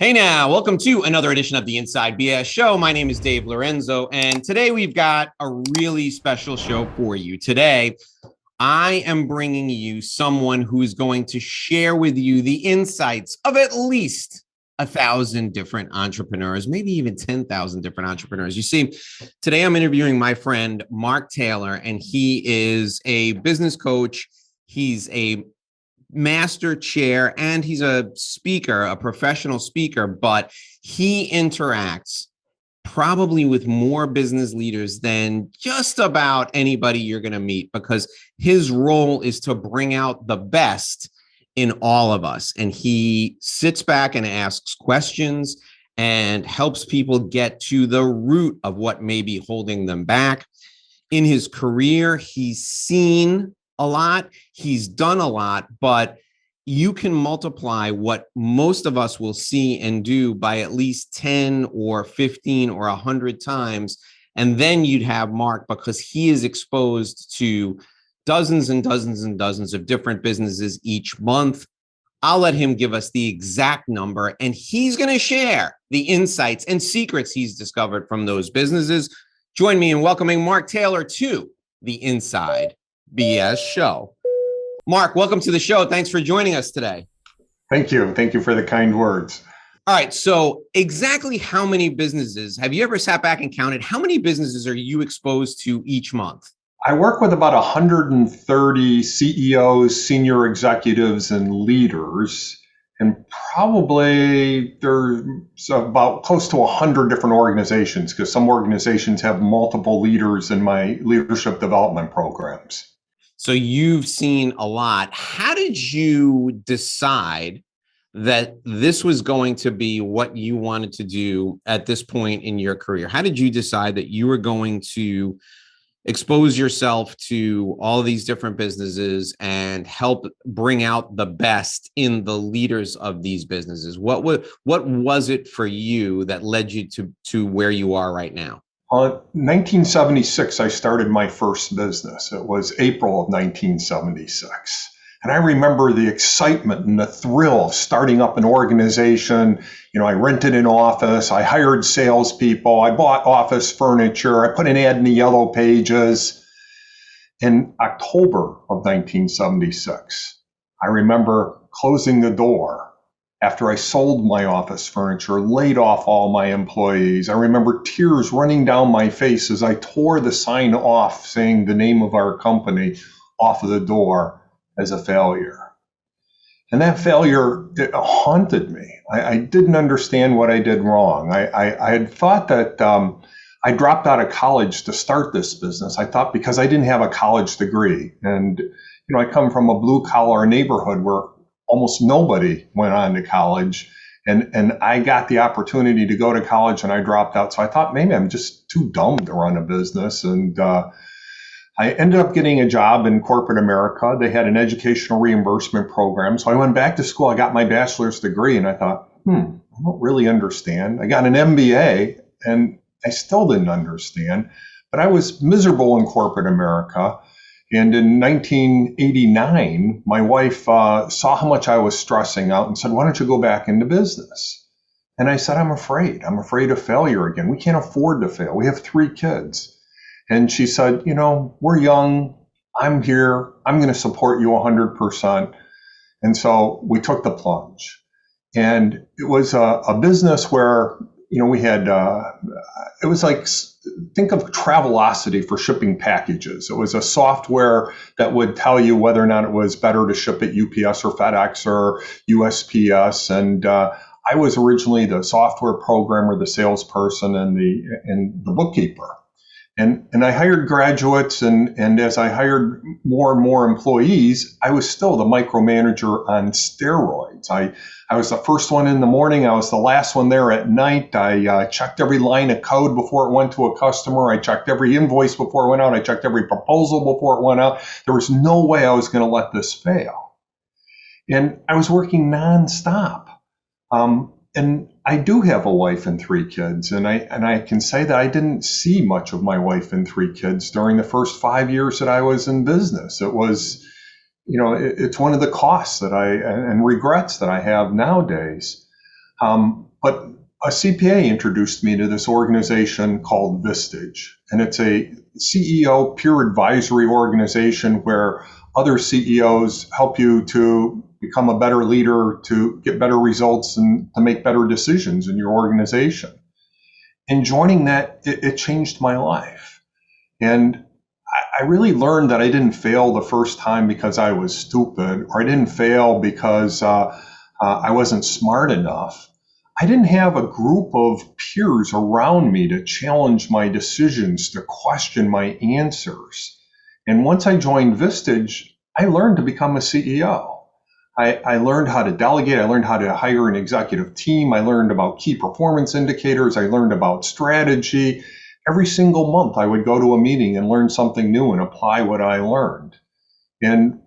Hey now, welcome to another edition of the Inside BS Show. My name is Dave Lorenzo, and today we've got a really special show for you. Today, I am bringing you someone who's going to share with you the insights of at least 1,000 different entrepreneurs, maybe even 10,000 different entrepreneurs. You see, today I'm interviewing my friend, Mark Taylor, and he is a business coach. He's a master chair and he's a speaker, a professional speaker, but he interacts probably with more business leaders than just about anybody you're going to meet, because his role is to bring out the best in all of us. And he sits back and asks questions and helps people get to the root of what may be holding them back. In his career, he's seen a lot, he's done a lot, but you can multiply what most of us will see and do by at least 10 or 15 or 100 times. And then you'd have Mark, because he is exposed to dozens and dozens and dozens of different businesses each month. I'll let him give us the exact number, and he's going to share the insights and secrets he's discovered from those businesses. Join me in welcoming Mark Taylor to the Inside BS Show. Mark, welcome to the show. Thanks for joining us today. Thank you. Thank you for the kind words. All right. So exactly how many businesses, have you ever sat back and counted, how many businesses are you exposed to each month? I work with about 130 CEOs, senior executives, and leaders. And probably there's about close to 100 different organizations, because some organizations have multiple leaders in my leadership development programs. So you've seen a lot. How did you decide that this was going to be what you wanted to do at this point in your career? How did you decide that you were going to expose yourself to all these different businesses and help bring out the best in the leaders of these businesses? What was it for you that led you to where you are right now? 1976, I started my first business. It was April of 1976. And I remember the excitement and the thrill of starting up an organization. You know, I rented an office, I hired salespeople, I bought office furniture, I put an ad in the yellow pages. In October of 1976, I remember closing the door after I sold my office furniture, laid off all my employees. I remember tears running down my face as I tore the sign off saying the name of our company off of the door as a failure. And that failure, it haunted me. I didn't understand what I did wrong. I had thought that I dropped out of college to start this business. I thought because I didn't have a college degree. And, you know, I come from a blue collar neighborhood where almost nobody went on to college. And I got the opportunity to go to college and I dropped out. So I thought maybe I'm just too dumb to run a business. And I ended up getting a job in corporate America. They had an educational reimbursement program. So I went back to school. I got my bachelor's degree and I thought, I don't really understand. I got an MBA and I still didn't understand. But I was miserable in corporate America. And in 1989, my wife saw how much I was stressing out and said, why don't you go back into business? And I said, I'm afraid of failure again. We can't afford to fail. We have 3 kids. And she said, you know, we're young. I'm here. I'm going to support you 100%. And so we took the plunge. And it was a business where, you know, we had, it was like, think of Travelocity for shipping packages. It was a software that would tell you whether or not it was better to ship at UPS or FedEx or USPS. And I was originally the software programmer, the salesperson, and the bookkeeper. And I hired graduates, and as I hired more and more employees, I was still the micromanager on steroids. I was the first one in the morning. I was the last one there at night. I checked every line of code before it went to a customer. I checked every invoice before it went out. I checked every proposal before it went out. There was no way I was going to let this fail. And I was working nonstop. And I do have a wife and 3 kids, and I can say that I didn't see much of my wife and 3 kids during the first 5 years that I was in business. It was, you know, it's one of the costs that and regrets that I have nowadays. But a CPA introduced me to this organization called Vistage, and it's a CEO peer advisory organization where other CEOs help you to become a better leader, to get better results, and to make better decisions in your organization. And joining that, it changed my life. And I really learned that I didn't fail the first time because I was stupid, or I didn't fail because I wasn't smart enough. I didn't have a group of peers around me to challenge my decisions, to question my answers. And once I joined Vistage, I learned to become a CEO. I learned how to delegate. I learned how to hire an executive team. I learned about key performance indicators. I learned about strategy. Every single month, I would go to a meeting and learn something new and apply what I learned. And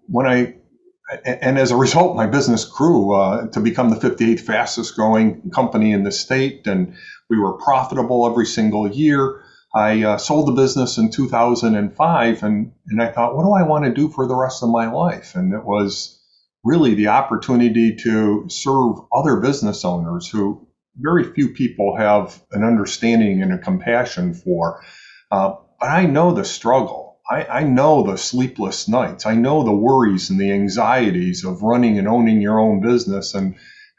as a result, my business grew to become the 58th fastest growing company in the state, and we were profitable every single year. I sold the business in 2005, and I thought, what do I want to do for the rest of my life? And it was really the opportunity to serve other business owners who very few people have an understanding and a compassion for. But I know the struggle. I know the sleepless nights. I know the worries and the anxieties of running and owning your own business. And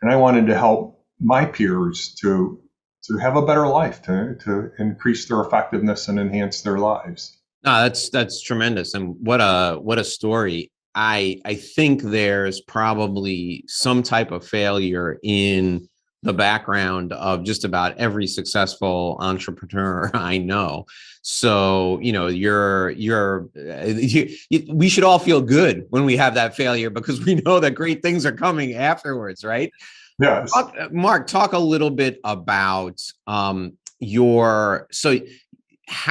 I wanted to help my peers to have a better life, to increase their effectiveness and enhance their lives. No, that's tremendous. And what a story. I think there's probably some type of failure in the background of just about every successful entrepreneur I know. So, we should all feel good when we have that failure, because we know that great things are coming afterwards, right? Yes. Mark, talk a little bit about how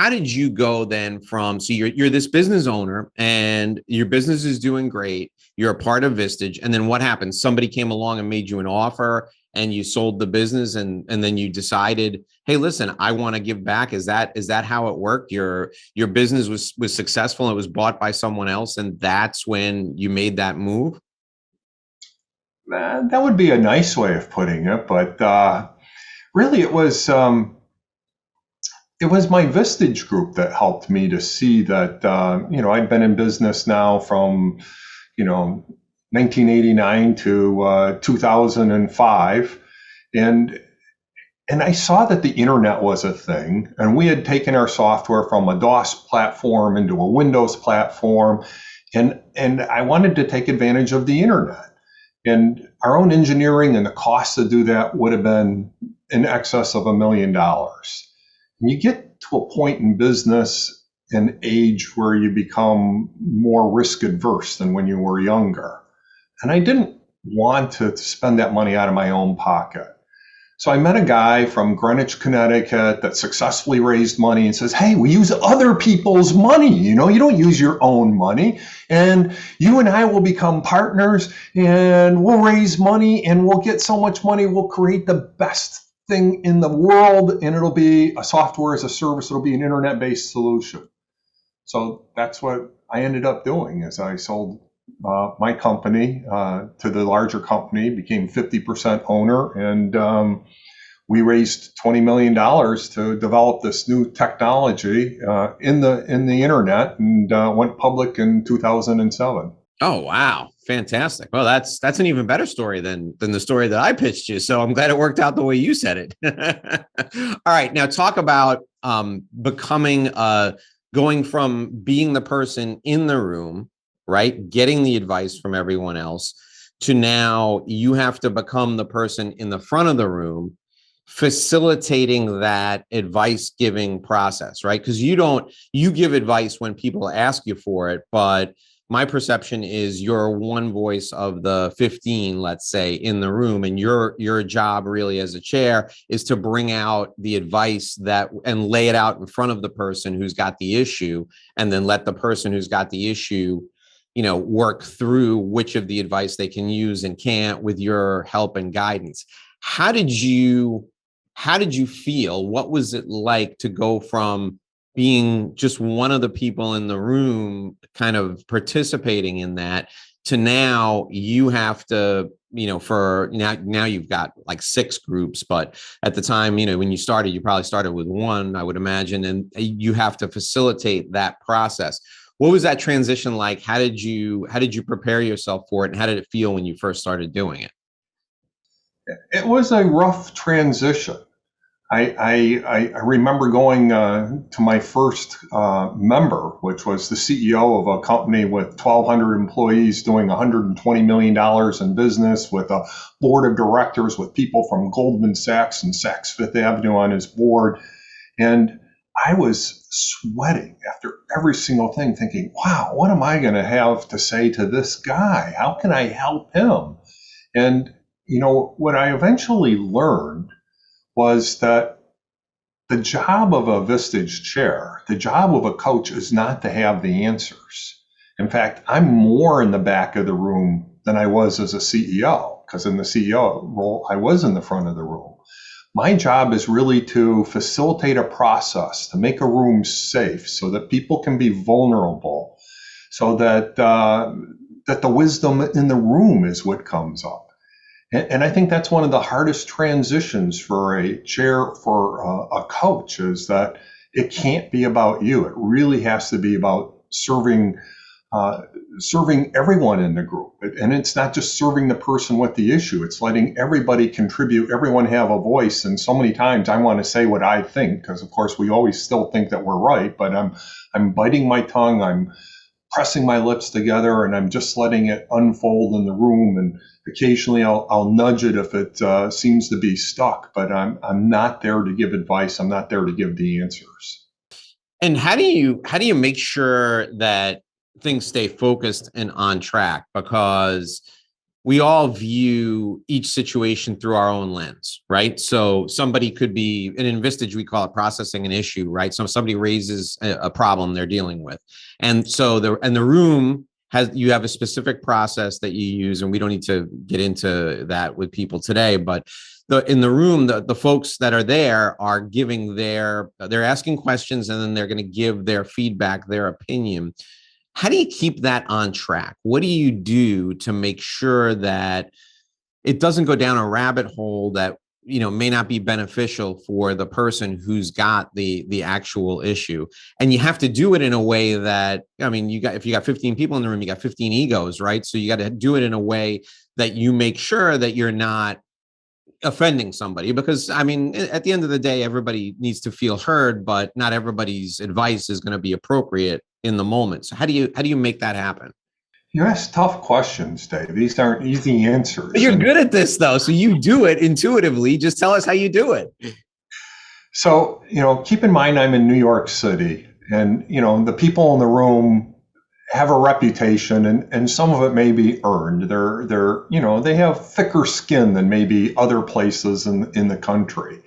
did you go then from, so you're this business owner and your business is doing great. You're a part of Vistage. And then what happened? Somebody came along and made you an offer and you sold the business, and then you decided, hey, listen, I want to give back. Is that how it worked? Your business was successful. It was bought by someone else. And that's when you made that move? That would be a nice way of putting it, but really it was my Vistage group that helped me to see that, I'd been in business now from, 1989 to 2005. And I saw that the internet was a thing, and we had taken our software from a DOS platform into a Windows platform. And I wanted to take advantage of the internet. And our own engineering and the cost to do that would have been in excess of $1 million. And you get to a point in business and age where you become more risk adverse than when you were younger. And I didn't want to spend that money out of my own pocket. So I met a guy from Greenwich, Connecticut that successfully raised money and says, hey, we use other people's money. You don't use your own money. And you and I will become partners, and we'll raise money, and we'll get so much money, we'll create the best thing in the world, and it'll be a software as a service. It'll be an internet-based solution. So that's what I ended up doing, is I sold my company to the larger company, became 50% owner, and we raised $20 million to develop this new technology in the internet, and went public in 2007. Oh, wow. Fantastic. Well, that's an even better story than the story that I pitched you. So I'm glad it worked out the way you said it. All right. Now talk about going from being the person in the room, right, getting the advice from everyone else, to now you have to become the person in the front of the room, facilitating that advice giving process, right? Because you give advice when people ask you for it, but my perception is you're one voice of the 15, let's say, in the room, and your job really as a chair is to bring out the advice and lay it out in front of the person who's got the issue, and then let the person who's got the issue, work through which of the advice they can use and can't with your help and guidance. How did you feel? What was it like to go from being just one of the people in the room kind of participating in that to now you have to for now you've got like 6 groups, but at the time, when you started, you probably started with 1, I would imagine, and you have to facilitate that process. What was that transition like? How did you prepare yourself for it, and how did it feel when you first started doing it? It was a rough transition. I remember going to my first member, which was the CEO of a company with 1,200 employees doing $120 million in business, with a board of directors with people from Goldman Sachs and Saks Fifth Avenue on his board. And I was sweating after every single thing, thinking, wow, what am I going to have to say to this guy? How can I help him? And, what I eventually learned was that the job of a Vistage chair, the job of a coach, is not to have the answers. In fact, I'm more in the back of the room than I was as a CEO, because in the CEO role, I was in the front of the room. My job is really to facilitate a process, to make a room safe so that people can be vulnerable, so that that the wisdom in the room is what comes up. And I think that's one of the hardest transitions for a chair, for a coach, is that it can't be about you. It really has to be about serving everyone in the group. And it's not just serving the person with the issue. It's letting everybody contribute, everyone have a voice. And so many times I want to say what I think, because of course we always still think that we're right, but I'm biting my tongue, I'm pressing my lips together, and I'm just letting it unfold in the room. And occasionally I'll nudge it if it seems to be stuck, but I'm not there to give advice. I'm not there to give the answers. And how do you make sure that things stay focused and on track? Because we all view each situation through our own lens, right? So somebody could be, and in Vistage, we call it processing an issue, right? So somebody raises a problem they're dealing with. And so the room you have a specific process that you use, and we don't need to get into that with people today, but in the room, the folks that are there are giving they're asking questions, and then they're going to give their feedback, their opinion. How do you keep that on track? What do you do to make sure that it doesn't go down a rabbit hole that may not be beneficial for the person who's got the actual issue? And you have to do it in a way that, if you got 15 people in the room, you got 15 egos, right? So you got to do it in a way that you make sure that you're not offending somebody, because at the end of the day, everybody needs to feel heard, but not everybody's advice is going to be appropriate in the moment. So how do you make that happen? You ask tough questions, Dave. These aren't easy answers. But you're good at this, though, so you do it intuitively. Just tell us how you do it. So, keep in mind I'm in New York City, and the people in the room have a reputation, and some of it may be earned. They have thicker skin than maybe other places in the country.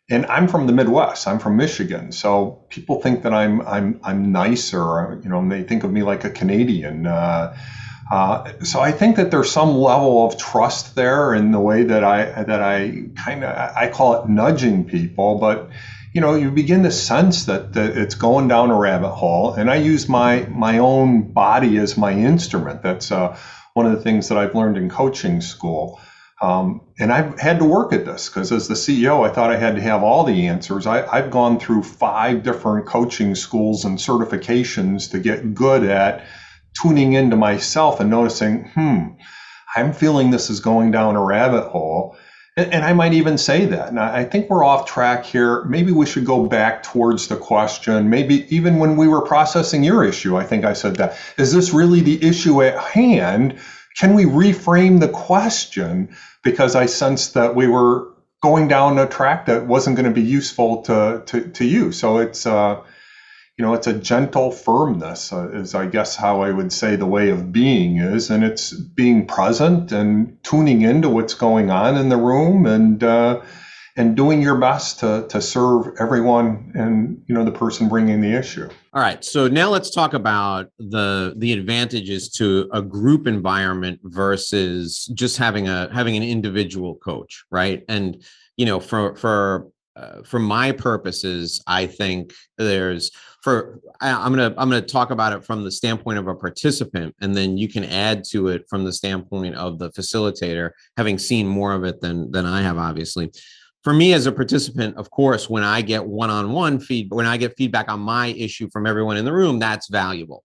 And I'm from the Midwest. I'm from Michigan, so people think that I'm nicer. They think of me like a Canadian. So I think that there's some level of trust there in the way that I call it nudging people, but you begin to sense that it's going down a rabbit hole, and I use my own body as my instrument. That's one of the things that I've learned in coaching school. And I've had to work at this, because as the CEO, I thought I had to have all the answers. I've gone through 5 different coaching schools and certifications to get good at tuning into myself and noticing, I'm feeling this is going down a rabbit hole. And I might even say that. And I think we're off track here. Maybe we should go back towards the question. Maybe even when we were processing your issue, I think I said that. Is this really the issue at hand? Can we reframe the question? Because I sensed that we were going down a track that wasn't going to be useful to you. So it's it's a gentle firmness, is I guess how I would say the way of being is, and it's being present and tuning into what's going on in the room, and doing your best to serve everyone and the person bringing the issue. All right, so now let's talk about the advantages to a group environment versus just having an individual coach, right? And for for my purposes, I think I'm gonna talk about it from the standpoint of a participant, and then you can add to it from the standpoint of the facilitator, having seen more of it than I have, obviously. For me as a participant, of course, when I get one-on-one feedback, when I get feedback on my issue from everyone in the room, that's valuable.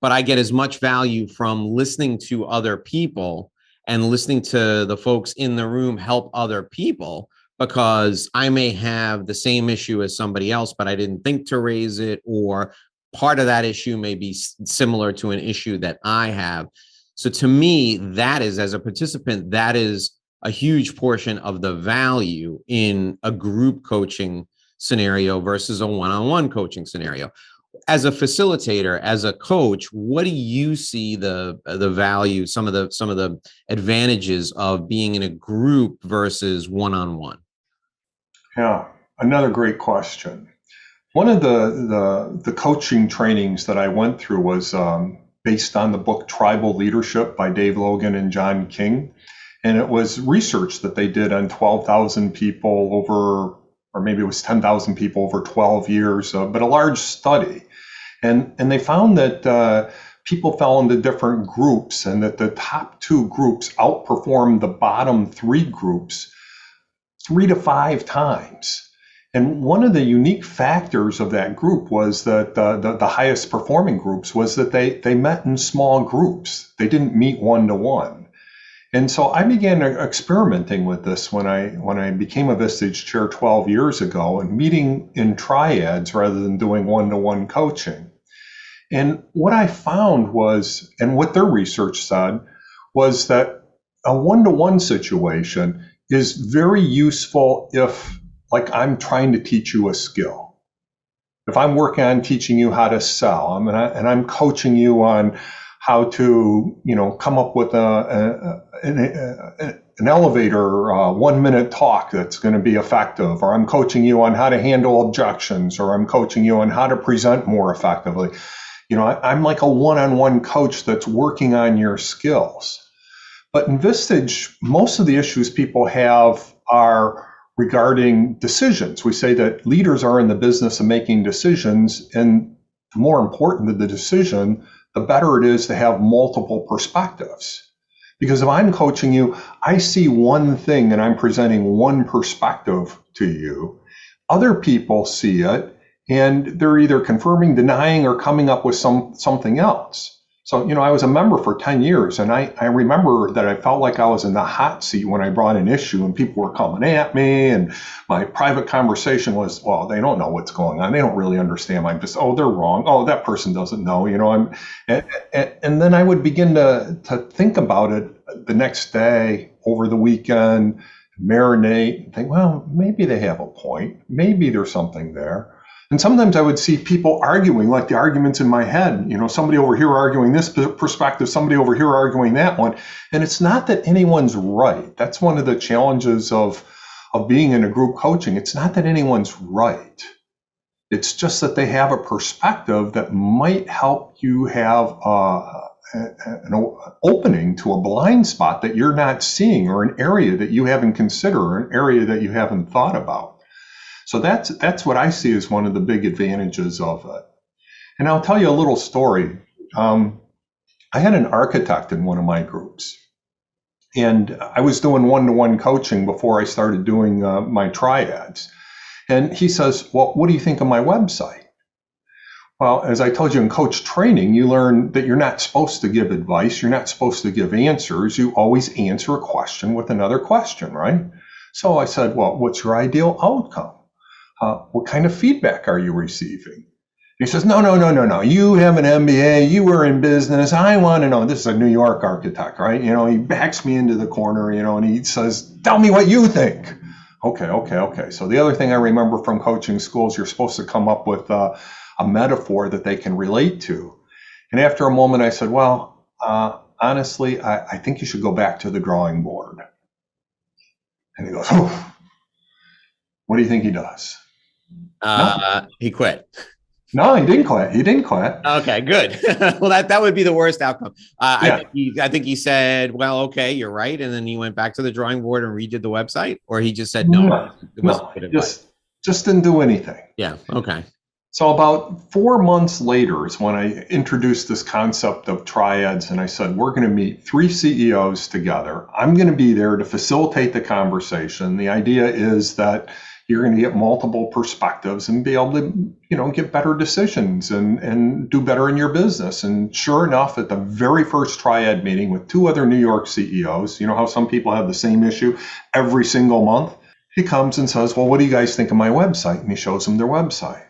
But I get as much value from listening to other people and listening to the folks in the room help other people, because I may have the same issue as somebody else, but I didn't think to raise it, or part of that issue may be similar to an issue that I have. So to me, that is, as a participant, that is a huge portion of the value in a group coaching scenario versus a one-on-one coaching scenario. As a facilitator, as a coach, what do you see the value, some of the advantages of being in a group versus one-on-one? Yeah, another great question. One of the coaching trainings that I went through was based on the book Tribal Leadership by Dave Logan and John King. And it was research that they did on 12,000 people over, or maybe it was 10,000 people over 12 years, but a large study. And they found that people fell into different groups, and that the top two groups outperformed the bottom three groups 3 to 5 times. And one of the unique factors of that group was that the highest performing groups was that they met in small groups. They didn't meet one-to-one. And so I began experimenting with this when I became a Vistage chair 12 years ago, and meeting in triads rather than doing one-to-one coaching. And what I found was, and what their research said, was that a one-to-one situation is very useful if, like, I'm trying to teach you a skill. If I'm working on teaching you how to sell, and I'm coaching you on how to, come up with an elevator 1-minute talk that's going to be effective, or I'm coaching you on how to handle objections, or I'm coaching you on how to present more effectively. I'm like a one-on-one coach that's working on your skills. But in Vistage, most of the issues people have are regarding decisions. We say that leaders are in the business of making decisions, and the more important the decision, the better it is to have multiple perspectives. Because if I'm coaching you, I see one thing and I'm presenting one perspective to you. Other people see it, and they're either confirming, denying, or coming up with something else. So, I was a member for 10 years, and I remember that I felt like I was in the hot seat when I brought an issue and people were coming at me, and my private conversation was, well, they don't know what's going on. They don't really understand. I'm just, oh, they're wrong. Oh, that person doesn't know, and then I would begin to think about it the next day, over the weekend, marinate, and think, well, maybe they have a point. Maybe there's something there. And sometimes I would see people arguing, like the arguments in my head, somebody over here arguing this perspective, somebody over here arguing that one. And it's not that anyone's right. That's one of the challenges of being in a group coaching. It's not that anyone's right. It's just that they have a perspective that might help you have an opening to a blind spot that you're not seeing, or an area that you haven't considered, or an area that you haven't thought about. So that's what I see as one of the big advantages of it. And I'll tell you a little story. I had an architect in one of my groups, and I was doing one-to-one coaching before I started doing my triads. And he says, well, what do you think of my website? Well, as I told you in coach training, you learn that you're not supposed to give advice. You're not supposed to give answers. You always answer a question with another question, right? So I said, well, what's your ideal outcome? What kind of feedback are you receiving? He says, no. You have an MBA. You were in business. I want to know. This is a New York architect, right? He backs me into the corner, and he says, tell me what you think. Okay. So the other thing I remember from coaching schools, you're supposed to come up with a metaphor that they can relate to. And after a moment, I said, well, honestly, I think you should go back to the drawing board. And he goes, oh, what do you think he does? He quit. No, he didn't quit. Okay, good. Well, that would be the worst outcome. Yeah. I think he said, well, okay, you're right. And then he went back to the drawing board and redid the website, or he just said, no. Just didn't do anything. Yeah. Okay. So about 4 months later is when I introduced this concept of triads, and I said, we're going to meet 3 CEOs together. I'm going to be there to facilitate the conversation. The idea is that you're going to get multiple perspectives and be able to, get better decisions and do better in your business. And sure enough, at the very first triad meeting with 2 other New York CEOs, you know how some people have the same issue every single month? He comes and says, well, what do you guys think of my website? And he shows them their website.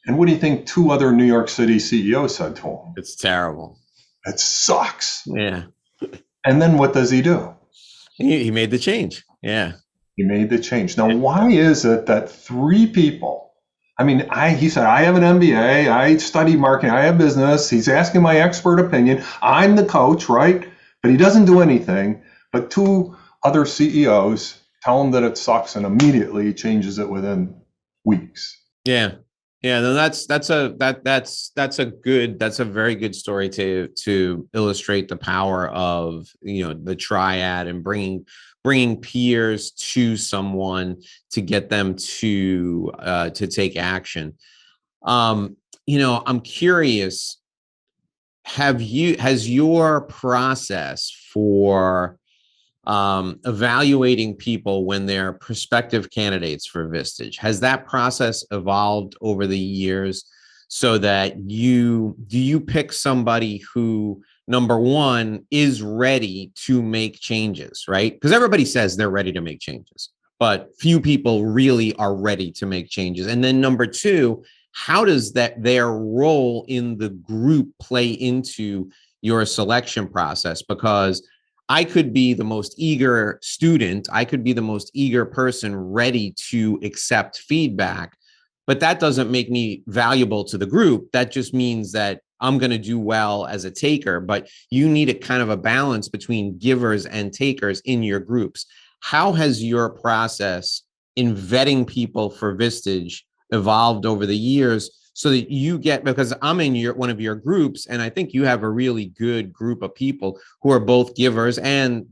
And what do you think 2 other New York City CEOs said to him? It's terrible. It sucks. Yeah. And then what does he do? He made the change. Yeah. He made the change. Now, why is it that 3 people, he said, I have an MBA, I study marketing, I have business. He's asking my expert opinion. I'm the coach, right? But he doesn't do anything. But 2 other CEOs tell him that it sucks and immediately changes it within weeks. Yeah. Yeah, no, that's a very good story to illustrate the power of, the triad and bringing peers to someone to get them to take action. I'm curious, has your process for evaluating people when they're prospective candidates for Vistage, has that process evolved over the years so that do you pick somebody who, number one, is ready to make changes, right? Because everybody says they're ready to make changes, but few people really are ready to make changes. And then number two, how does their role in the group play into your selection process? Because I could be the most eager student, I could be the most eager person ready to accept feedback, but that doesn't make me valuable to the group. That just means that I'm going to do well as a taker, but you need a kind of a balance between givers and takers in your groups. How has your process in vetting people for Vistage evolved over the years so that you get, because I'm in one of your groups, and I think you have a really good group of people who are both givers and,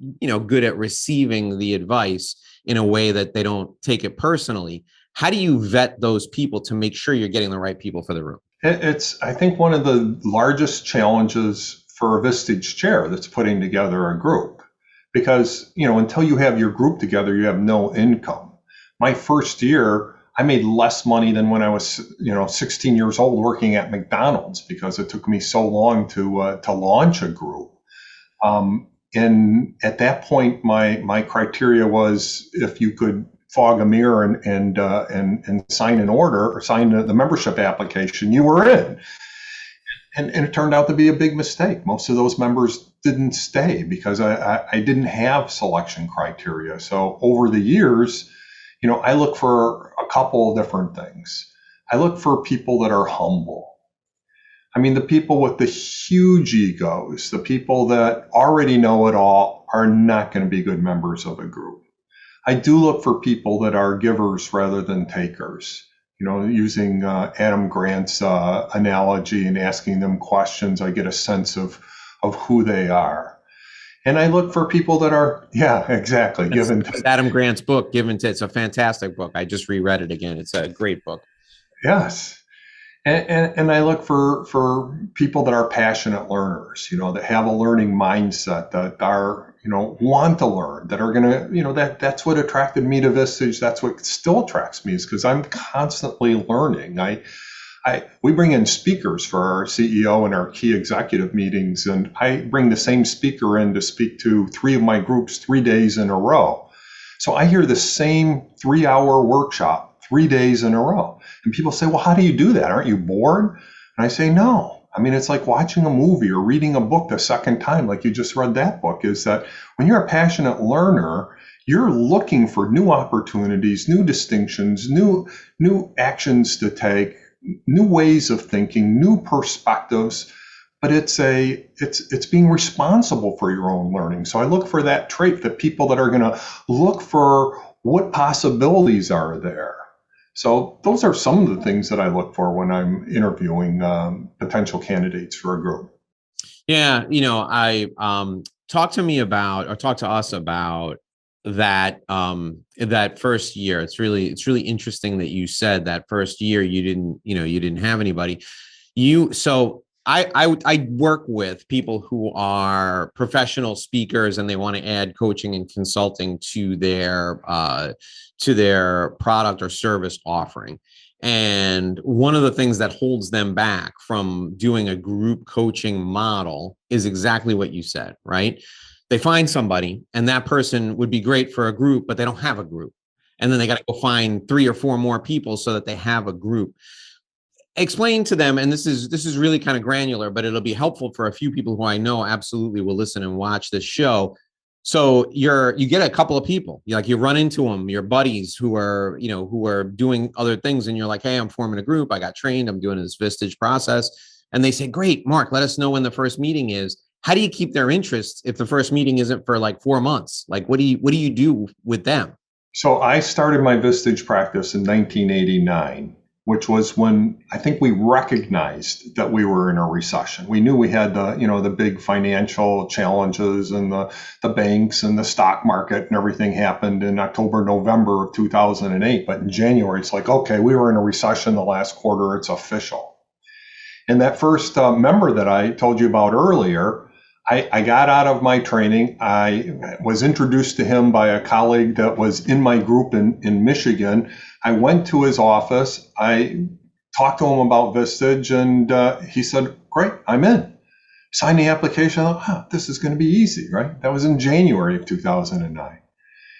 good at receiving the advice in a way that they don't take it personally. How do you vet those people to make sure you're getting the right people for the room? It's, I think, one of the largest challenges for a Vistage chair that's putting together a group, because, until you have your group together, you have no income. My first year, I made less money than when I was, 16 years old working at McDonald's, because it took me so long to launch a group. And at that point, my criteria was if you could fog a mirror and sign an order or sign the membership application, you were in. And it turned out to be a big mistake. Most of those members didn't stay because I didn't have selection criteria. So over the years, I look for a couple of different things. I look for people that are humble. The people with the huge egos, the people that already know it all, are not going to be good members of a group. I do look for people that are givers rather than takers. Using Adam Grant's analogy and asking them questions, I get a sense of who they are. And I look for people that are, yeah, exactly. It's Adam Grant's book, It's a fantastic book. I just reread it again. It's a great book. Yes. And I look for people that are passionate learners, that have a learning mindset, that are, want to learn, that are going to, that's what attracted me to Vistage. That's what still attracts me, is because I'm constantly learning. We bring in speakers for our CEO and our key executive meetings, and I bring the same speaker in to speak to 3 of my groups 3 days in a row. So I hear the same 3-hour workshop 3 days in a row. And people say, well, how do you do that? Aren't you bored? And I say, no. It's like watching a movie or reading a book the second time, like you just read that book, is that when you're a passionate learner, you're looking for new opportunities, new distinctions, new actions to take, new ways of thinking, new perspectives, but it's being responsible for your own learning. So I look for that trait, that people that are going to look for what possibilities are there. So those are some of the things that I look for when I'm interviewing potential candidates for a group. Yeah, I talk to us about that first year. It's really interesting that you said that first year you didn't have anybody. I work with people who are professional speakers and they want to add coaching and consulting to their product or service offering. And one of the things that holds them back from doing a group coaching model is exactly what you said, right? They find somebody and that person would be great for a group, but they don't have a group. And then they got to go find 3 or 4 more people so that they have a group. Explain to them, and this is really kind of granular, but it'll be helpful for a few people who I know absolutely will listen and watch this show. So you get a couple of people, you run into them, your buddies who are doing other things, and you're like, hey, I'm forming a group. I got trained. I'm doing this Vistage process. And they say, great, Mark, let us know when the first meeting is. How do you keep their interest if the first meeting isn't for like 4 months? Like, what do you do with them? So I started my Vistage practice in 1989, which was when I think we recognized that we were in a recession. We knew we had the big financial challenges and the banks and the stock market and everything happened in October, November of 2008. But in January, it's like, okay, we were in a recession the last quarter. It's official. And that first member that I told you about earlier, I got out of my training. I was introduced to him by a colleague that was in my group in Michigan. I went to his office. I talked to him about Vistage, and he said, great, I'm in. Signed the application. I thought, this is going to be easy, right? That was in January of 2009.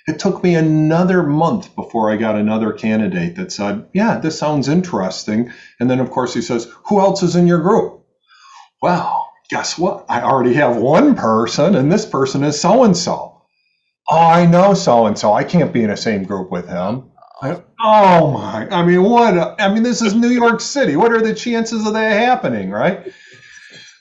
It took me another month before I got another candidate that said, yeah, this sounds interesting. And then, of course, he says, who else is in your group? Well, guess what? I already have one person, and this person is so-and-so. Oh, I know so-and-so. I can't be in the same group with him. Oh my, this is New York City. What are the chances of that happening, right?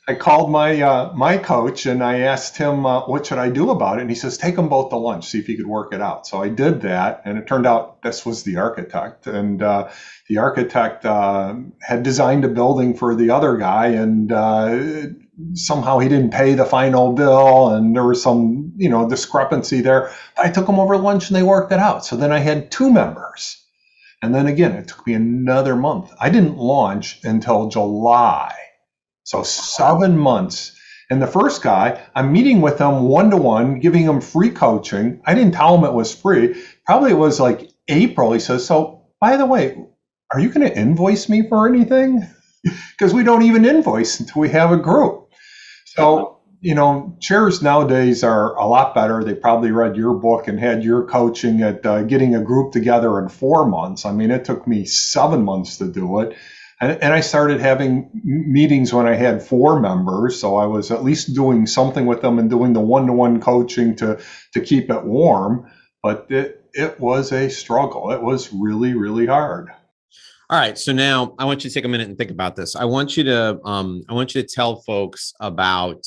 I called my coach and I asked him, what should I do about it? And he says, take them both to lunch, see if you could work it out. So I did that, and it turned out this was the architect. And the architect had designed a building for the other guy, and somehow he didn't pay the final bill, and there was some discrepancy there. But I took them over lunch and they worked it out. So then I had 2 members. And then again, it took me another month. I didn't launch until July. So 7 months. And the first guy, I'm meeting with him one-to-one, giving him free coaching. I didn't tell him it was free. Probably it was like April. He says, so by the way, are you going to invoice me for anything? Because we don't even invoice until we have a group. So, chairs nowadays are a lot better. They probably read your book and had your coaching at getting a group together in 4 months. It took me 7 months to do it. And I started having meetings when I had 4 members. So I was at least doing something with them and doing the one-to-one coaching to keep it warm. But it was a struggle. It was really, really hard. All right. So now I want you to take a minute and think about this. I want you to tell folks about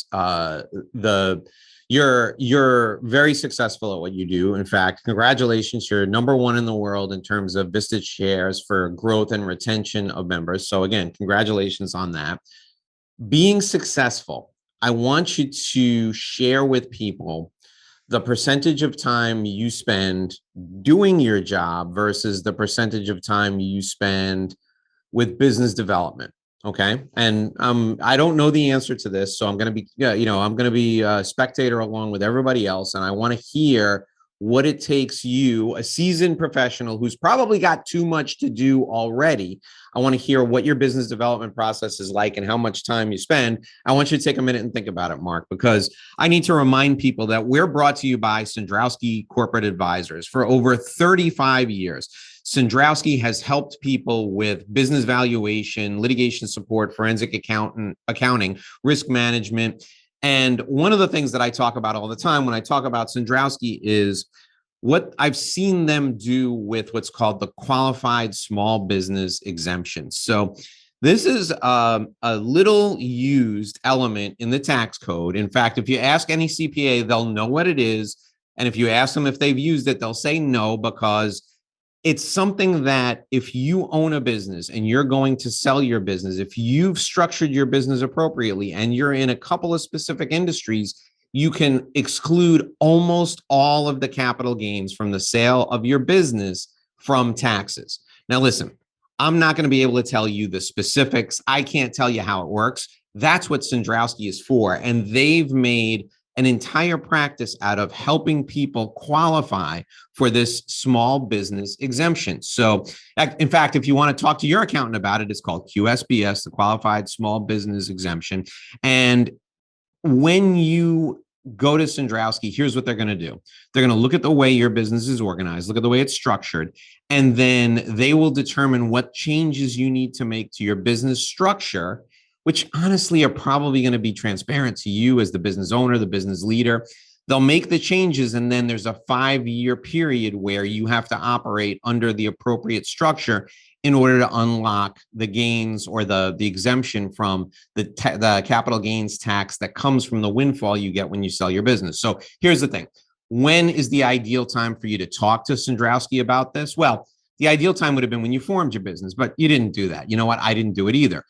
you're very successful at what you do. In fact, congratulations. You're #1 in the world in terms of Vistage shares for growth and retention of members. So again, congratulations on that. Being successful, I want you to share with people the percentage of time you spend doing your job versus the percentage of time you spend with business development. Okay. And I don't know the answer to this, so I'm going to be a spectator along with everybody else. And I want to hear what it takes you, a seasoned professional who's probably got too much to do already. I want to hear what your business development process is like and how much time you spend. I want you to take a minute and think about it, Mark, because I need to remind people that we're brought to you by Sandrowski Corporate Advisors. For over 35 years, Sandrowski has helped people with business valuation, litigation support, forensic accounting, risk management. And one of the things that I talk about all the time when I talk about Sandrowski is what I've seen them do with what's called the qualified small business exemption. So this is a little used element in the tax code. In fact, if you ask any CPA, they'll know what it is. And if you ask them if they've used it, they'll say no, because it's something that if you own a business and you're going to sell your business, if you've structured your business appropriately and you're in a couple of specific industries, you can exclude almost all of the capital gains from the sale of your business from taxes. Now, listen, I'm not going to be able to tell you the specifics. I can't tell you how it works. That's what Sandrowski is for. And they've made an entire practice out of helping people qualify for this small business exemption. So, in fact, if you want to talk to your accountant about it, it's called QSBS, the Qualified Small Business Exemption. And when you go to Sandrowski, here's what they're going to do. They're going to look at the way your business is organized, look at the way it's structured, and then they will determine what changes you need to make to your business structure, which honestly are probably going to be transparent to you as the business owner, the business leader. They'll make the changes, and then there's a 5-year period where you have to operate under the appropriate structure in order to unlock the gains or the exemption from the capital gains tax that comes from the windfall you get when you sell your business. So here's the thing. When is the ideal time for you to talk to Sandrowski about this? Well, the ideal time would have been when you formed your business, but you didn't do that. You know what? I didn't do it either.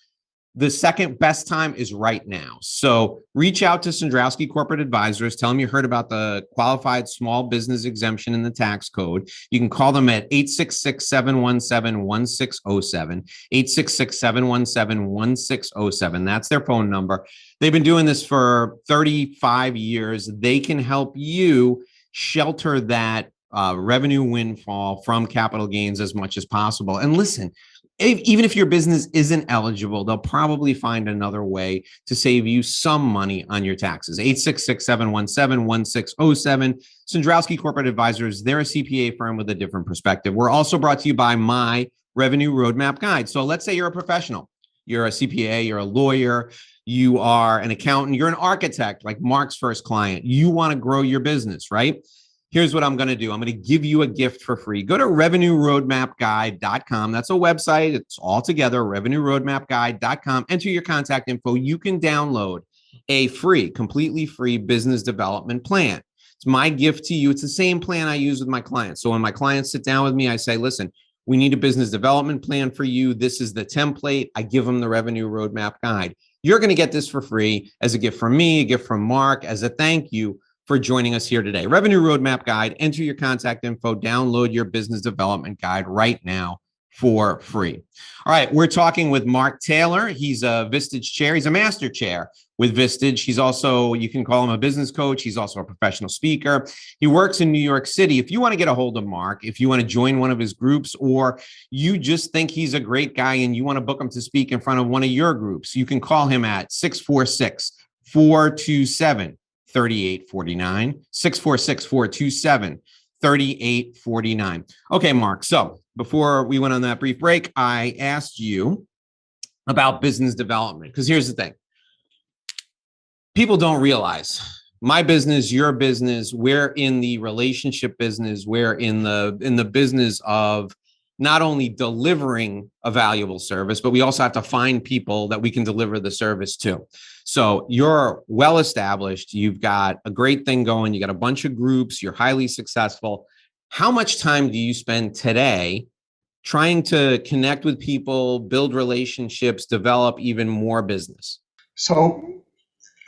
The second best time is right now. So reach out to Sandrowski Corporate Advisors. Tell them you heard about the qualified small business exemption in the tax code. You can call them at 866-717-1607, 866-717-1607. That's their phone number. They've been doing this for 35 years. They can help you shelter that revenue windfall from capital gains as much as possible. And listen, even if your business isn't eligible, they'll probably find another way to save you some money on your taxes. 866-717-1607. Sandrowski Corporate Advisors, they're a CPA firm with a different perspective. We're also brought to you by My Revenue Roadmap Guide. So let's say you're a professional. You're a CPA, you're a lawyer, you are an accountant, you're an architect, like Mark's first client. You want to grow your business, right? Here's what I'm going to do. I'm going to give you a gift for free. Go to revenueroadmapguide.com. That's a website. It's all together, revenueroadmapguide.com. Enter your contact info. You can download a free, completely free business development plan. It's my gift to you. It's the same plan I use with my clients. So when my clients sit down with me, I say, listen, we need a business development plan for you. This is the template. I give them the Revenue Roadmap Guide. You're going to get this for free as a gift from me, a gift from Mark, as a thank you for joining us here today. Revenue Roadmap Guide, enter your contact info, download your business development guide right now for free. All right, we're talking with Mark Taylor. He's a Vistage chair. He's a master chair with Vistage. He's also, you can call him a business coach. He's also a professional speaker. He works in New York City. If you want to get a hold of Mark, if you want to join one of his groups, or you just think he's a great guy and you want to book him to speak in front of one of your groups, you can call him at 646-427-3849, 646-427-3849. Okay, Mark. So before we went on that brief break, I asked you about business development, because here's the thing. People don't realize my business, your business, we're in the relationship business. We're in the business of not only delivering a valuable service, but we also have to find people that we can deliver the service to. So you're well established. You've got a great thing going. You got a bunch of groups. You're highly successful. How much time do you spend today trying to connect with people, build relationships, develop even more business? So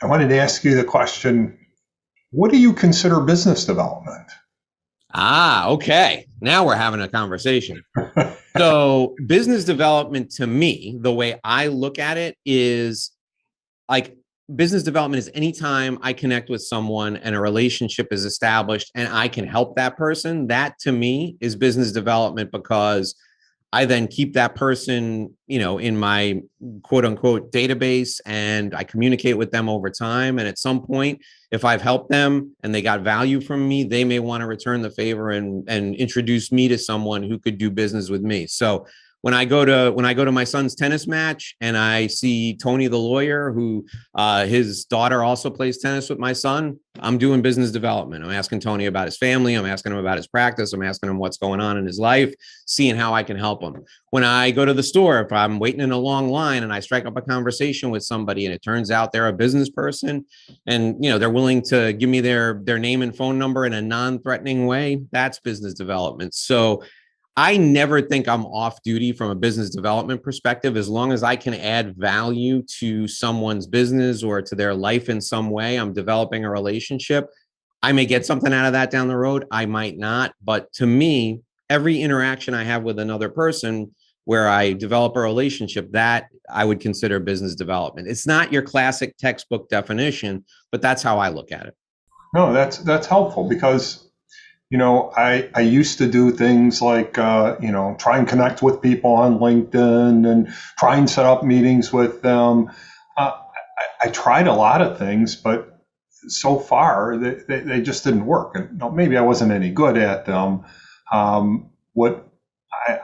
I wanted to ask you the question, what do you consider business development? Okay. Now we're having a conversation. So business development, to me, the way I look at it is like business development is anytime I connect with someone and a relationship is established and I can help that person. That to me is business development, because I then keep that person, in my quote unquote database, and I communicate with them over time. And at some point, if I've helped them and they got value from me, they may want to return the favor and introduce me to someone who could do business with me. So when I go to my son's tennis match and I see Tony, the lawyer, who his daughter also plays tennis with my son, I'm doing business development. I'm asking Tony about his family. I'm asking him about his practice. I'm asking him what's going on in his life, seeing how I can help him. When I go to the store, if I'm waiting in a long line and I strike up a conversation with somebody and it turns out they're a business person and they're willing to give me their name and phone number in a non-threatening way, that's business development. So I never think I'm off duty from a business development perspective. As long as I can add value to someone's business or to their life in some way, I'm developing a relationship. I may get something out of that down the road. I might not. But to me, every interaction I have with another person where I develop a relationship, that I would consider business development. It's not your classic textbook definition, but that's how I look at it. No, that's helpful because I used to do things like, try and connect with people on LinkedIn and try and set up meetings with them. I tried a lot of things, but so far they just didn't work. And maybe I wasn't any good at them.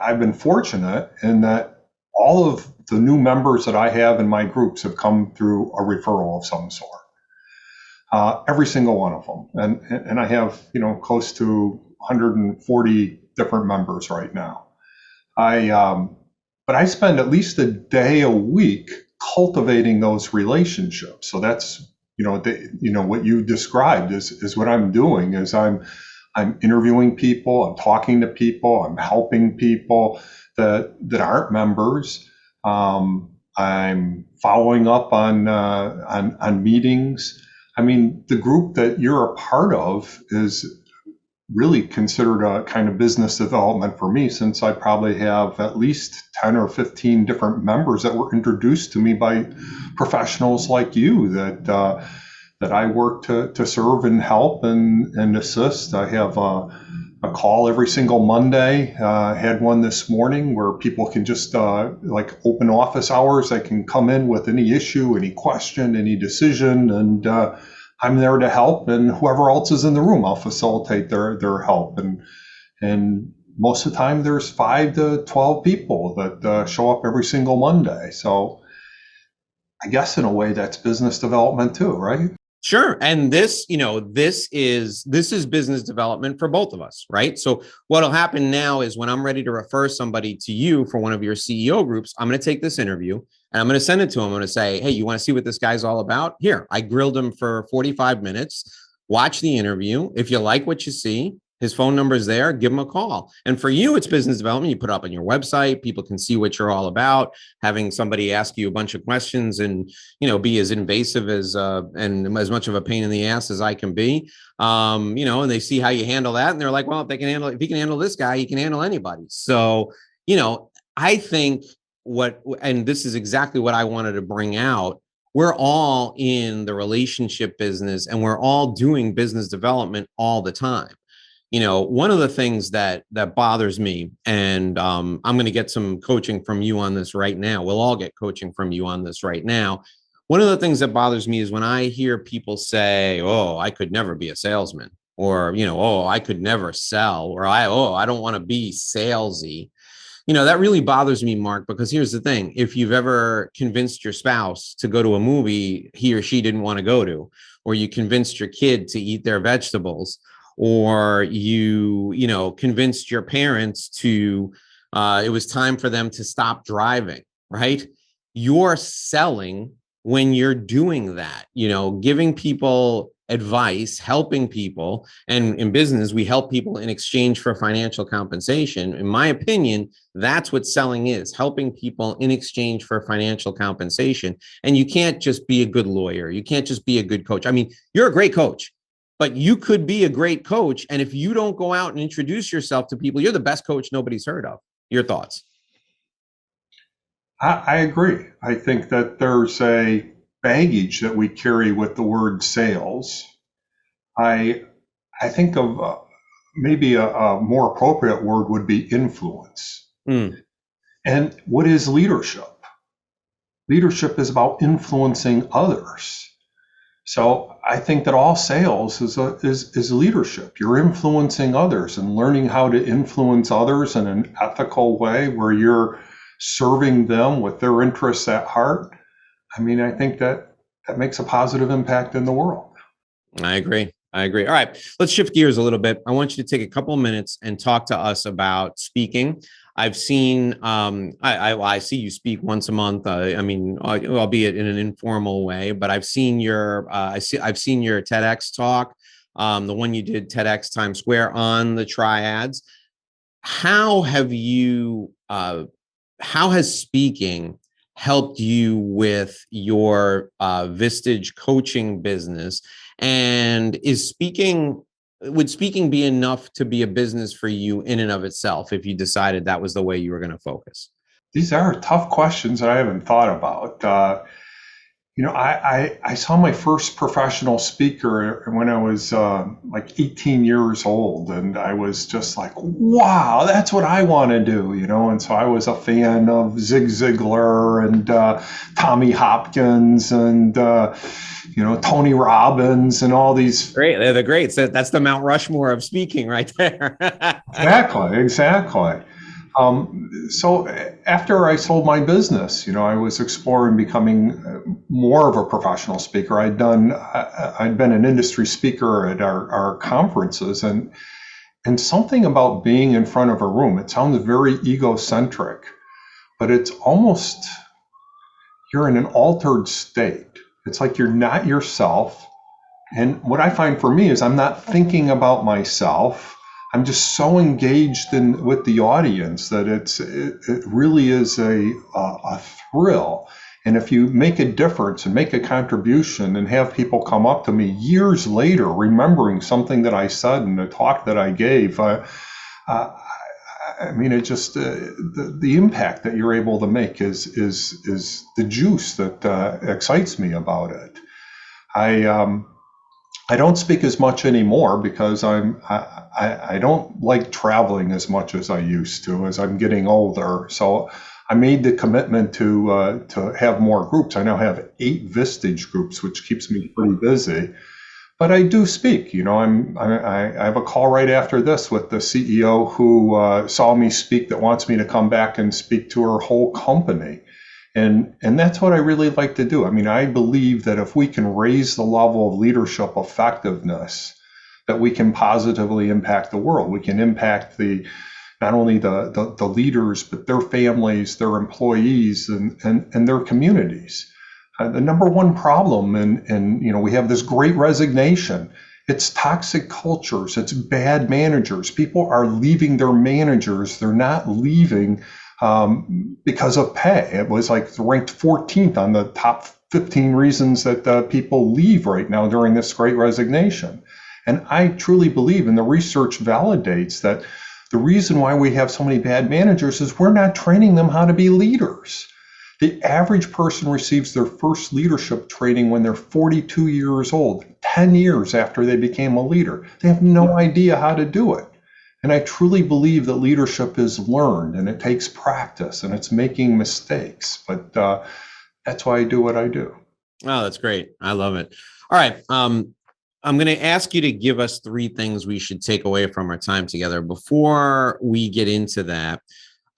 I've been fortunate in that all of the new members that I have in my groups have come through a referral of some sort. Every single one of them. And I have, close to 140 different members right now. But I spend at least a day a week cultivating those relationships. So that's, what you described is what I'm doing is I'm interviewing people, I'm talking to people, I'm helping people that aren't members. I'm following up on meetings. I mean, the group that you're a part of is really considered a kind of business development for me, since I probably have at least 10 or 15 different members that were introduced to me by professionals like you that I work to serve and help and assist. I have a call every single Monday. Had one this morning where people can just like open office hours. They can come in with any issue, any question, any decision, and I'm there to help. And whoever else is in the room, I'll facilitate their help. And most of the time, there's 5 to 12 people that show up every single Monday. So I guess in a way, that's business development too, right? Sure. And this is business development for both of us, right? So what'll happen now is when I'm ready to refer somebody to you for one of your CEO groups, I'm going to take this interview and I'm going to send it to him. I'm going to say, hey, you want to see what this guy's all about? Here, I grilled him for 45 minutes. Watch the interview. If you like what you see, his phone number is there. Give him a call. And for you, it's business development. You put it up on your website. People can see what you're all about. Having somebody ask you a bunch of questions and be as invasive as and as much of a pain in the ass as I can be. And they see how you handle that, and they're like, well, if he can handle this guy, he can handle anybody. So, I think and this is exactly what I wanted to bring out. We're all in the relationship business, and we're all doing business development all the time. One of the things that bothers me, and I'm going to get some coaching from you on this right now. We'll all get coaching from you on this right now. One of the things that bothers me is when I hear people say, oh, I could never be a salesman, or, oh, I could never sell, or I don't want to be salesy. That really bothers me, Mark, because here's the thing. If you've ever convinced your spouse to go to a movie he or she didn't want to go to, or you convinced your kid to eat their vegetables, or you convinced your parents to it was time for them to stop driving, right? You're selling when you're doing that, giving people advice, helping people. And in business, we help people in exchange for financial compensation. In my opinion, that's what selling is, helping people in exchange for financial compensation. And you can't just be a good lawyer. You can't just be a good coach. I mean, you're a great coach, but you could be a great coach. And if you don't go out and introduce yourself to people, you're the best coach nobody's heard of. Your thoughts? I agree. I think that there's a baggage that we carry with the word sales. I think of maybe a more appropriate word would be influence. And what is leadership? Leadership is about influencing others. So I think that all sales is leadership. You're influencing others and learning how to influence others in an ethical way where you're serving them with their interests at heart. I mean, I think that makes a positive impact in the world. I agree. All right, let's shift gears a little bit. I want you to take a couple of minutes and talk to us about speaking. I've seen, I see you speak once a month. Albeit in an informal way, but I've seen your, I've seen your TEDx talk, the one you did TEDx Times Square on the triads. how have you how has speaking helped you with your Vistage coaching business? And would speaking be enough to be a business for you in and of itself if you decided that was the way you were going to focus? These are tough questions that I haven't thought about. I saw my first professional speaker when I was like 18 years old, and I was just like, wow, that's what I want to do, And so I was a fan of Zig Ziglar and Tommy Hopkins and, Tony Robbins and all these. Great. They're the greats. That's the Mount Rushmore of speaking right there. Exactly. So after I sold my business, I was exploring becoming more of a professional speaker. I'd been an industry speaker at our conferences, and something about being in front of a room, it sounds very egocentric, but it's almost, you're in an altered state. It's like you're not yourself. And what I find for me is I'm not thinking about myself. I'm just so engaged with the audience that it really is a thrill. And if you make a difference and make a contribution and have people come up to me years later, remembering something that I said in a talk that I gave, it just the impact that you're able to make is the juice that excites me about it. I don't speak as much anymore because I don't like traveling as much as I used to as I'm getting older. So I made the commitment to have more groups. I now have 8 Vistage groups, which keeps me pretty busy. But I do speak. I have a call right after this with the CEO who saw me speak that wants me to come back and speak to her whole company. And that's what I really like to do. I believe that if we can raise the level of leadership effectiveness, that we can positively impact the world. We can impact not only the leaders, but their families, their employees, and their communities. The number one problem, and we have this great resignation. It's toxic cultures. It's bad managers. People are leaving their managers. They're not leaving because of pay. It was like ranked 14th on the top 15 reasons that people leave right now during this great resignation. And I truly believe, and the research validates, that the reason why we have so many bad managers is we're not training them how to be leaders. The average person receives their first leadership training when they're 42 years old, 10 years after they became a leader. They have no idea how to do it. And I truly believe that leadership is learned, and it takes practice, and it's making mistakes. But that's why I do what I do. Oh, that's great. I love it. All right. I'm going to ask you to give us 3 things we should take away from our time together. Before we get into that,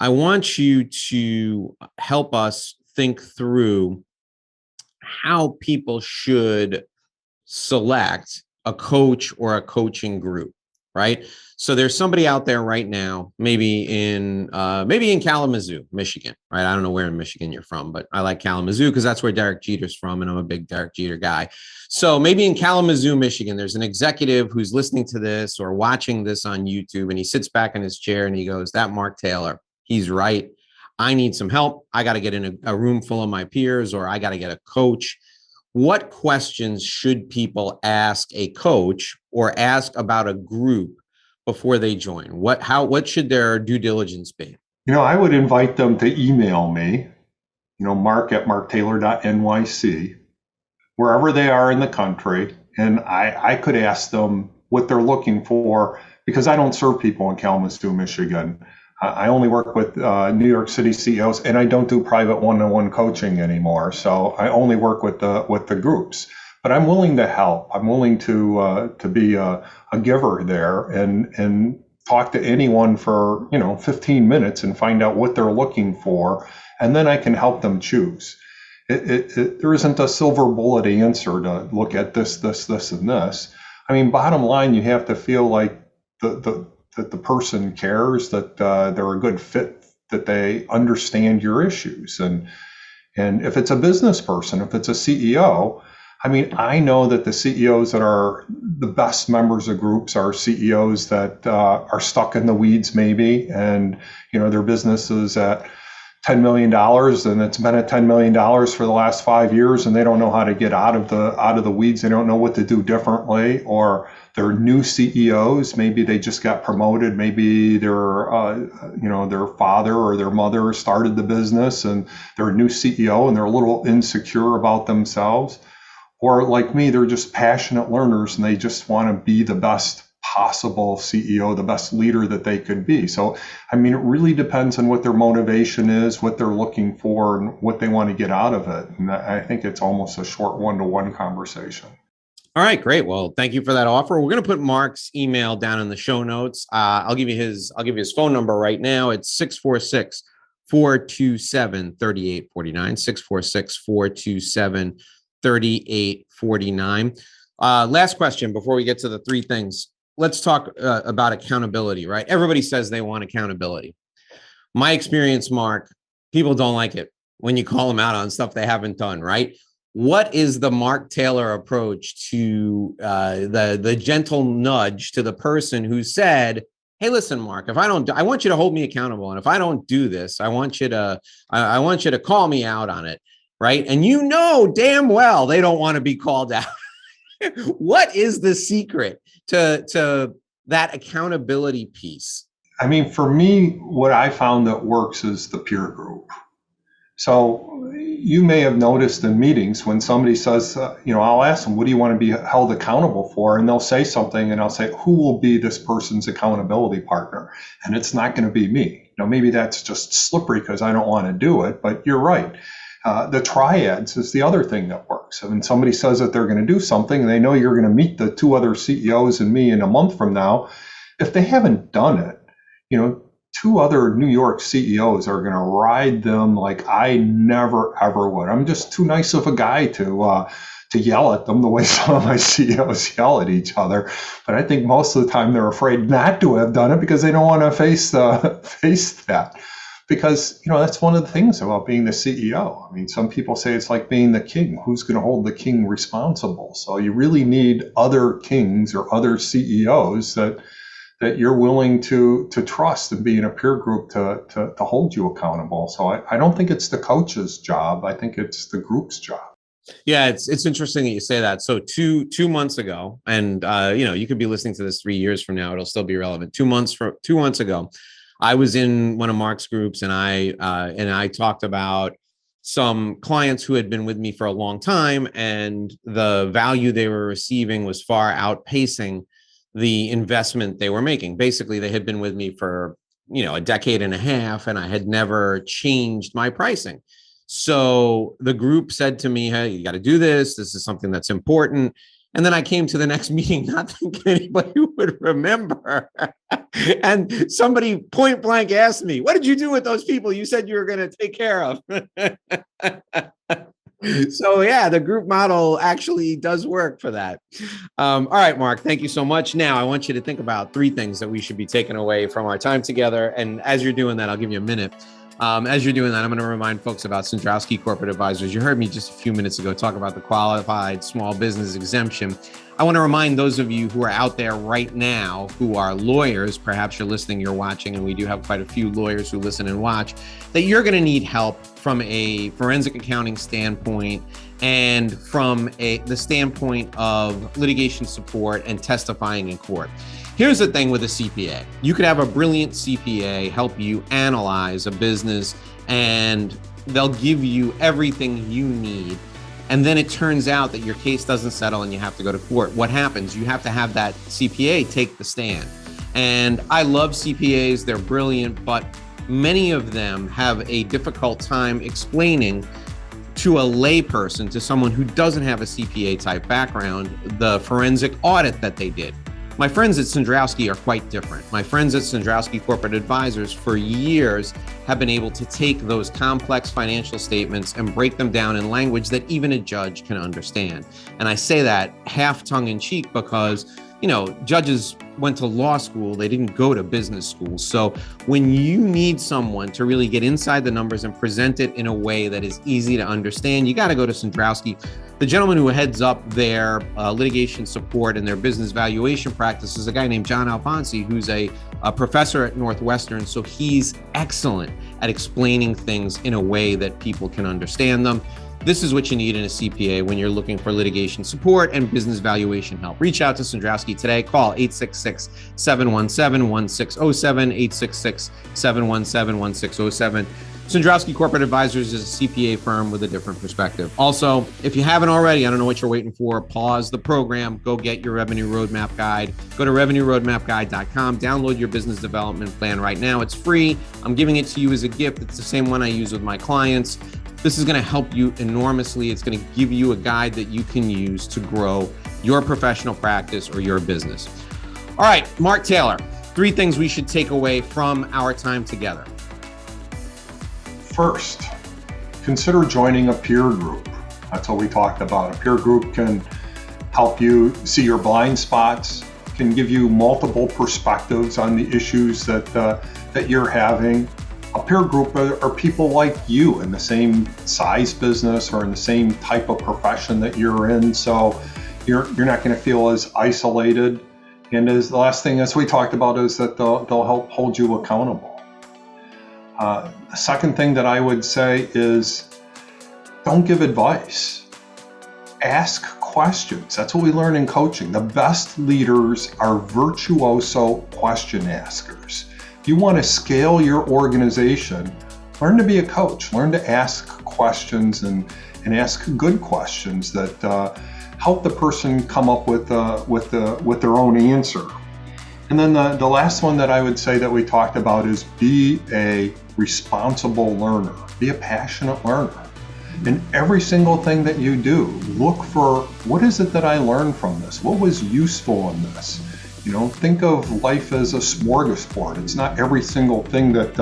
I want you to help us think through how people should select a coach or a coaching group, right? So there's somebody out there right now, maybe in Kalamazoo, Michigan, right? I don't know where in Michigan you're from, but I like Kalamazoo because that's where Derek Jeter's from, and I'm a big Derek Jeter guy. So maybe in Kalamazoo, Michigan, there's an executive who's listening to this or watching this on YouTube, and he sits back in his chair and he goes, "That Mark Taylor, he's right. I need some help. I got to get in a room full of my peers, or I got to get a coach." What questions should people ask a coach or ask about a group before they join? What should their due diligence be? I would invite them to email me, mark@marktaylor.nyc, wherever they are in the country. And I could ask them what they're looking for, because I don't serve people in Kalamazoo, Michigan. I only work with New York City CEOs, and I don't do private one-on-one coaching anymore. So I only work with the groups. But I'm willing to help. I'm willing to be a giver there and talk to anyone for 15 minutes and find out what they're looking for, and then I can help them choose. There isn't a silver bullet answer to look at this, and this. Bottom line, you have to feel like that the person cares, that they're a good fit, that they understand your issues. And if it's a business person, if it's a CEO, I mean, I know that the CEOs that are the best members of groups are CEOs that are stuck in the weeds maybe, and their business is at $10 million and it's been at $10 million for the last 5 years, and they don't know how to get out of the weeds. They don't know what to do differently, or they're new CEOs. Maybe they just got promoted. Maybe their father or their mother started the business and they're a new CEO and they're a little insecure about themselves. Or like me, they're just passionate learners and they just want to be the best possible CEO, the best leader that they could be. So, I mean, it really depends on what their motivation is, what they're looking for, and what they want to get out of it. And I think it's almost a short one-to-one conversation. All right, great. Well, thank you for that offer. We're going to put Mark's email down in the show notes. I'll give you his phone number right now. It's 646-427-3849, 646-427-3849. Last question before we get to the three things. Let's talk about accountability, right? Everybody says they want accountability. My experience, Mark, people don't like it when you call them out on stuff they haven't done, right? What is the Mark Taylor approach to the gentle nudge to the person who said, hey, listen, Mark, I want you to hold me accountable. And if I don't do this, I want you to call me out on it, right? And damn well they don't want to be called out. What is the secret to that accountability piece? I mean, for me, what I found that works is the peer group. So you may have noticed in meetings when somebody says, I'll ask them, what do you want to be held accountable for? And they'll say something and I'll say, who will be this person's accountability partner? And it's not going to be me. Maybe that's just slippery because I don't want to do it, but you're right. The triads is the other thing that works. I mean, somebody says that they're going to do something and they know you're going to meet the two other CEOs and me in a month from now. If they haven't done it, two other New York CEOs are going to ride them like I never, ever would. I'm just too nice of a guy to yell at them the way some of my CEOs yell at each other. But I think most of the time they're afraid not to have done it because they don't want to face that. Because, that's one of the things about being the CEO. I mean, some people say it's like being the king. Who's going to hold the king responsible? So you really need other kings or other CEOs that you're willing to trust and be in a peer group to hold you accountable. So I don't think it's the coach's job. I think it's the group's job. Yeah, it's interesting that you say that. So two months ago, and you could be listening to this 3 years from now, it'll still be relevant. 2 months ago, I was in one of Mark's groups and I talked about some clients who had been with me for a long time, and the value they were receiving was far outpacing the investment they were making. Basically, they had been with me for, a decade and a half, and I had never changed my pricing. So the group said to me, hey, you got to do this. This is something that's important. And then I came to the next meeting not thinking anybody would remember. And somebody point blank asked me, what did you do with those people you said you were going to take care of? So yeah, the group model actually does work for that. All right, Mark, thank you so much. Now I want you to think about three things that we should be taking away from our time together. And as you're doing that, I'll give you a minute. As you're doing that, I'm going to remind folks about Centrowski Corporate Advisors. You heard me just a few minutes ago talk about the qualified small business exemption. I want to remind those of you who are out there right now who are lawyers, perhaps you're listening, you're watching, and we do have quite a few lawyers who listen and watch, that you're going to need help from a forensic accounting standpoint and from the standpoint of litigation support and testifying in court. Here's the thing with a CPA. You could have a brilliant CPA help you analyze a business and they'll give you everything you need. And then it turns out that your case doesn't settle and you have to go to court. What happens? You have to have that CPA take the stand. And I love CPAs, they're brilliant, but many of them have a difficult time explaining to a layperson, to someone who doesn't have a CPA type background, the forensic audit that they did. My friends at Centrowski are quite different. My friends at Centrowski Corporate Advisors for years have been able to take those complex financial statements and break them down in language that even a judge can understand. And I say that half tongue in cheek because, judges went to law school, they didn't go to business school. So when you need someone to really get inside the numbers and present it in a way that is easy to understand, you got to go to Centrowski. The gentleman who heads up their litigation support and their business valuation practice is a guy named John Alfonsi, who's a professor at Northwestern. So he's excellent at explaining things in a way that people can understand them. This is what you need in a CPA when you're looking for litigation support and business valuation help. Reach out to Sandrowski today. Call 866-717-1607, 866-717-1607. Sandrowski Corporate Advisors is a CPA firm with a different perspective. Also, if you haven't already, I don't know what you're waiting for, pause the program, go get your Revenue Roadmap Guide. Go to revenueroadmapguide.com, download your business development plan right now. It's free. I'm giving it to you as a gift. It's the same one I use with my clients. This is going to help you enormously. It's going to give you a guide that you can use to grow your professional practice or your business. All right, Mark Taylor, 3 things we should take away from our time together. First, consider joining a peer group. That's what we talked about. A peer group can help you see your blind spots, can give you multiple perspectives on the issues that you're having. A peer group are people like you in the same size business or in the same type of profession that you're in. So you're not going to feel as isolated. And as the last thing as we talked about is that they'll help hold you accountable. The second thing that I would say is don't give advice. Ask questions. That's what we learn in coaching. The best leaders are virtuoso question askers. If you want to scale your organization, learn to be a coach. Learn to ask questions and ask good questions that help the person come up with their own answer. And then the last one that I would say that we talked about is be a responsible learner. Be a passionate learner. In every single thing that you do, look for what is it that I learned from this? What was useful in this? Think of life as a smorgasbord. It's not every single thing that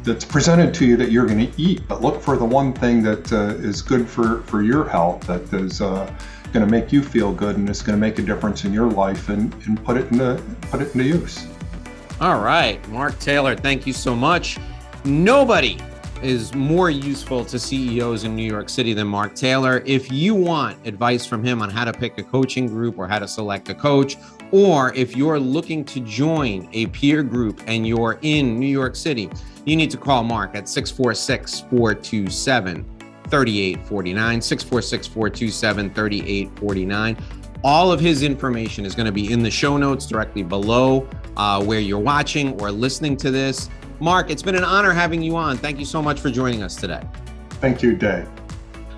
that's presented to you that you're going to eat, but look for the one thing that is good for your health, that is going to make you feel good and it's going to make a difference in your life, and put it into use. All right, Mark Taylor, thank you so much. Nobody is more useful to CEOs in New York City than Mark Taylor. If you want advice from him on how to pick a coaching group or how to select a coach, or if you're looking to join a peer group and you're in New York City, you need to call Mark at 646-427-3849, 646-427-3849. All of his information is going to be in the show notes directly below where you're watching or listening to this. Mark, it's been an honor having you on. Thank you so much for joining us today. Thank you, Dave.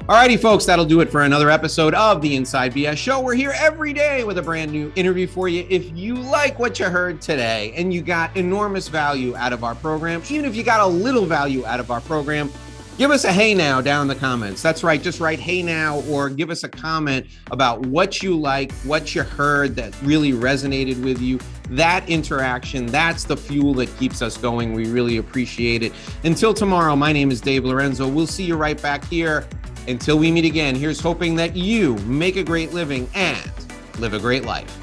All righty, folks, that'll do it for another episode of the Inside BS Show. We're here every day with a brand new interview for you. If you like what you heard today and you got enormous value out of our program, even if you got a little value out of our program, give us a hey now down in the comments. That's right. Just write hey now or give us a comment about what you like, what you heard that really resonated with you. That interaction, that's the fuel that keeps us going. We really appreciate it. Until tomorrow, my name is Dave Lorenzo. We'll see you right back here. Until we meet again, here's hoping that you make a great living and live a great life.